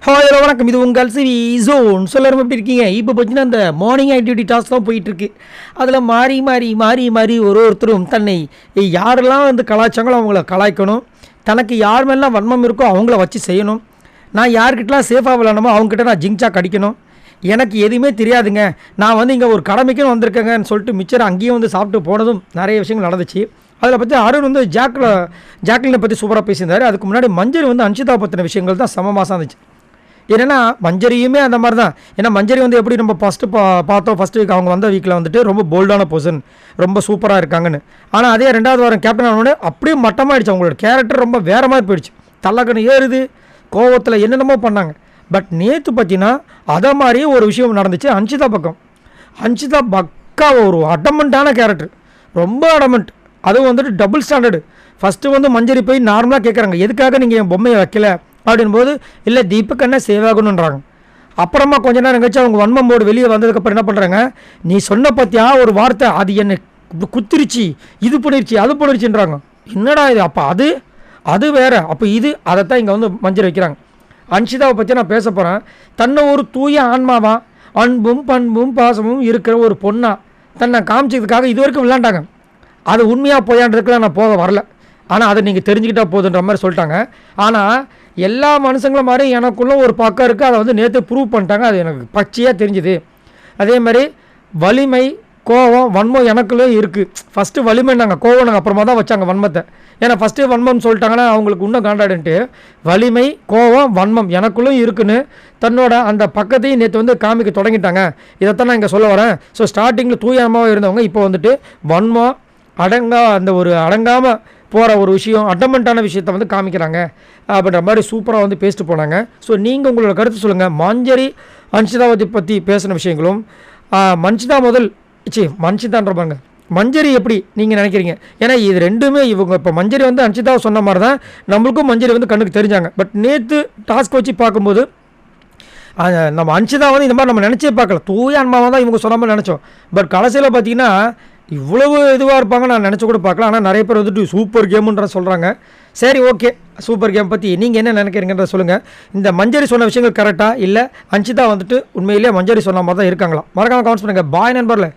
Hi hello வணக்கம். இது உங்கள் சிவி ஜோன். எல்லாரும் எப்படி இருக்கீங்க? இப்போ பார்த்தீங்கன்னா இந்த மார்னிங் ஆக்டிவிட்டி டாஸ்க் தான் போயிட்டுருக்கு. அதில் மாறி ஒருத்தரும் தன்னை யாரெல்லாம் வந்து கலாய்ச்சாங்களோ அவங்கள கலாய்க்கணும். தனக்கு யார் மேலாம் வன்மம் இருக்கோ அவங்கள வச்சு செய்யணும். நான் யார்கிட்டலாம் சேஃபாக விளாடணுமோ அவங்ககிட்ட நான் ஜிங்சா கடிக்கணும். எனக்கு எதுவுமே தெரியாதுங்க, நான் வந்து இங்கே ஒரு கடமைக்குன்னு வந்திருக்கேங்கன்னு சொல்லிட்டு மிச்சர் அங்கேயும் வந்து சாப்பிட்டு போனதும் நிறைய விஷயங்கள் நடந்துச்சு. அதில் பற்றி அருண் வந்து ஜாக்லினை பற்றி சூப்பராக பேசியிருந்தார். அதுக்கு முன்னாடி மஞ்சரி வந்து அன்ஷிதா பற்றின விஷயங்கள் தான் செம மாதம் இருந்துச்சு. ஏன்னா மஞ்சரியுமே அந்த மாதிரி தான். ஏன்னா மஞ்சரி வந்து எப்படி நம்ம பார்த்தோம் ஃபஸ்ட் வீக், அவங்க வந்த வீக்கில் வந்துட்டு ரொம்ப போல்டான பர்சன், ரொம்ப சூப்பராக இருக்காங்கன்னு. ஆனால் அதே ரெண்டாவது வாரம் கேப்டன் ஆனோடனே அப்படியே மட்டமாகிடுச்சு. அவங்களோட கேரக்டர் ரொம்ப வேறு மாதிரி போயிடுச்சு. தள்ளக்கண்ணு ஏறுது, கோவத்தில் என்னென்னமோ பண்ணாங்க. பட் நேற்று பார்த்தீங்கன்னா அதை மாதிரியே ஒரு விஷயம் நடந்துச்சு அன்ஷிதா பக்கம். அன்ஷிதா பக்கா ஒரு அடமெண்ட்டான கேரக்டர், ரொம்ப அடமெண்ட். அதுவும் வந்துட்டு டபுள் ஸ்டாண்டர்டு. ஃபஸ்ட்டு வந்து மஞ்சரி போய் நார்மலாக கேட்குறாங்க, எதுக்காக நீங்கள் என் பொம்மையை வைக்கல அப்படின்போது, இல்லை தீபக் என்ன சேவாகணுன்றாங்க. அப்புறமா கொஞ்ச நேரம் கழிச்சு அவங்க வன்மம் போர்டு வெளியே வந்ததுக்கப்புறம் என்ன பண்ணுறாங்க, நீ சொன்ன பற்றியா ஒரு வார்த்தை அது என்னை குத்திருச்சு, இது பண்ணிருச்சு அது பண்ணிருச்சுன்றாங்க. என்னடா இது? அப்போ அது வேறு, அப்போ இது அதைத்தான் இங்கே வந்து மஞ்சள் வைக்கிறாங்க. அன்ஷிதாவை பற்றி நான் பேச போகிறேன். தன்னை ஒரு தூய ஆன்மாவா, அன்பும் பண்பும் பாசமும் இருக்கிற ஒரு பொண்ணா தன்னை காமிச்சதுக்காக இது வரைக்கும் விளாண்டாங்க. அது உண்மையாக போயான்றதுக்குலாம் நான் போக வரல. ஆனால் அதை நீங்கள் தெரிஞ்சுக்கிட்டா போதுன்ற மாதிரி சொல்லிட்டாங்க. ஆனால் எல்லா மனுஷங்களும் மாதிரி எனக்குள்ளே ஒரு பக்கம் இருக்குது, அதை வந்து நேற்று ப்ரூவ் பண்ணிட்டாங்க. அது எனக்கு பச்சையாக தெரிஞ்சுது. அதே மாதிரி வலிமை, கோவம், வன்மம் எனக்குள்ளே இருக்குது. ஃபஸ்ட்டு வலிமை நாங்கள் கோவம் நாங்கள் அப்புறமா தான் வச்சாங்க வன்மத்தை. ஏன்னா ஃபஸ்ட்டு வன்மம்னு சொல்லிட்டாங்கன்னா அவங்களுக்கு இன்னும் காண்டாடுன்ட்டு வலிமை, கோவம், வன்மம் எனக்குள்ளே இருக்குன்னு தன்னோட அந்த பக்கத்தையும் நேற்று வந்து காமிக்க தொடங்கிட்டாங்க. இதைத்தான் நான் இங்கே சொல்ல வரேன். ஸோ ஸ்டார்டிங்கில் தூயமாக இருந்தவங்க இப்போ வந்துட்டு வன்மம் அந்த ஒரு அடங்காமல் போகிற ஒரு விஷயம், அடமெண்ட்டான விஷயத்தை வந்து காமிக்கிறாங்க அப்படின்ற மாதிரி சூப்பராக வந்து பேசிட்டு போனாங்க. ஸோ நீங்கள் உங்களோட கருத்து சொல்லுங்கள். மஞ்சரி அன்ஷிதாவதி பற்றி பேசின விஷயங்களும், மன்ஷிதான்ற பாருங்க மஞ்சரி எப்படி நீங்கள் நினைக்கிறீங்க? ஏன்னா இது ரெண்டுமே இவங்க இப்போ மஞ்சரி வந்து அன்ஷிதாவை சொன்ன மாதிரி தான் நம்மளுக்கும் மஞ்சரி வந்து கண்ணுக்கு தெரிஞ்சாங்க. பட் நேற்று டாஸ்க் வச்சு பார்க்கும்போது நம்ம அன்ஷிதா வந்து இந்த மாதிரி நம்ம நினச்சே பார்க்கல, தூய அன்மாவாக தான் இவங்க சொன்ன மாதிரி நினச்சோம். பட் கடைசியில் பார்த்தீங்கன்னா இவ்வளவு இதுவாக இருப்பாங்க நான் நினச்ச கூட பார்க்கல. ஆனால் நிறைய பேர் வந்துட்டு சூப்பர் கேமுன்ற சொல்கிறாங்க. சரி, ஓகே, சூப்பர் கேம் பற்றி நீங்கள் என்ன நினைக்கிறீங்கன்ற சொல்லுங்கள். இந்த மஞ்சரி சொன்ன விஷயங்கள் கரெக்டாக இல்லை அன்ஷிதா வந்துட்டு உண்மையிலேயே மஞ்சரி சொன்ன மாதிரி தான் இருக்காங்களா? மறக்காமல் கமெண்ட்ஸ் பண்ணுங்கள். பாய் நண்பர்ல.